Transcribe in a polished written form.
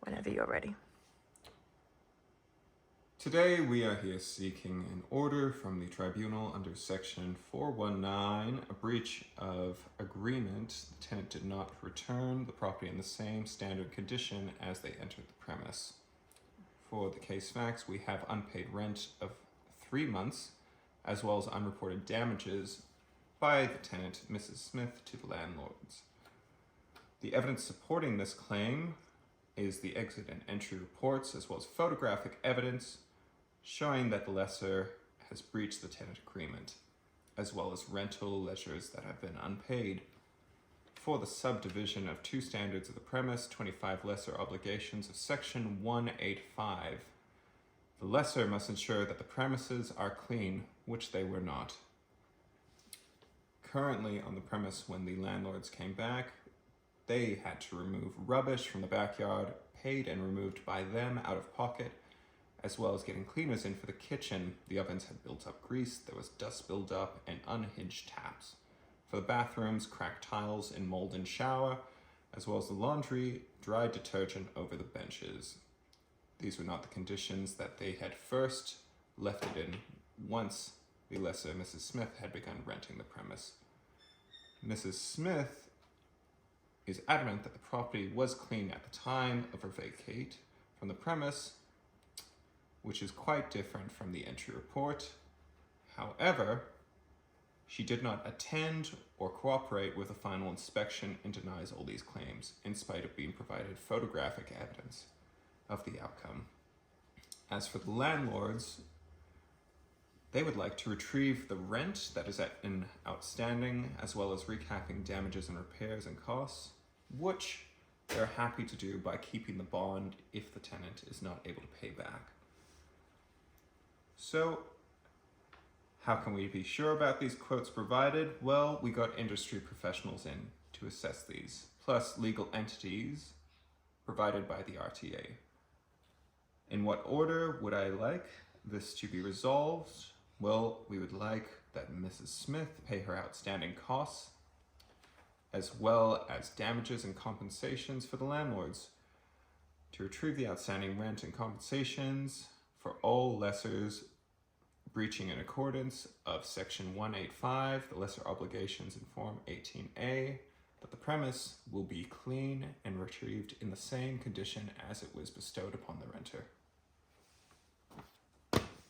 Whenever you're ready. Today we are here seeking an order from the tribunal under section 419, a breach of agreement. The tenant did not return the property in the same standard condition as they entered the premise. For the case facts, we have unpaid rent of 3 months, as well as unreported damages by the tenant, Mrs. Smith, to the landlords. The evidence supporting this claim is the exit and entry reports, as well as photographic evidence showing that the lessor has breached the tenant agreement, as well as rental ledgers that have been unpaid. For the subdivision of 2 standards of the premise, 25 lesser obligations of section 185, the lessor must ensure that the premises are clean, which they were not. Currently on the premise, when the landlords came back, they had to remove rubbish from the backyard, paid and removed by them out of pocket, as well as getting cleaners in for the kitchen. The ovens had built up grease, there was dust buildup, and unhinged taps. For the bathrooms, cracked tiles in mold and shower, as well as the laundry, dry detergent over the benches. These were not the conditions that they had first left it in once the lessor, Mrs. Smith, had begun renting the premise. Mrs. Smith is adamant that the property was clean at the time of her vacate from the premise, which is quite different from the entry report. However, she did not attend or cooperate with a final inspection and denies all these claims, in spite of being provided photographic evidence of the outcome. As for the landlords, they would like to retrieve the rent that is outstanding, as well as recapping damages and repairs and costs, which they're happy to do by keeping the bond if the tenant is not able to pay back. So, how can we be sure about these quotes provided? Well, we got industry professionals in to assess these, plus legal entities provided by the RTA. In what order would I like this to be resolved? Well, we would like that Mrs. Smith pay her outstanding costs, as well as damages and compensations for the landlords, to retrieve the outstanding rent and compensations for all lessors breaching in accordance of section 185, the lesser obligations in form 18A, that the premise will be clean and retrieved in the same condition as it was bestowed upon the renter.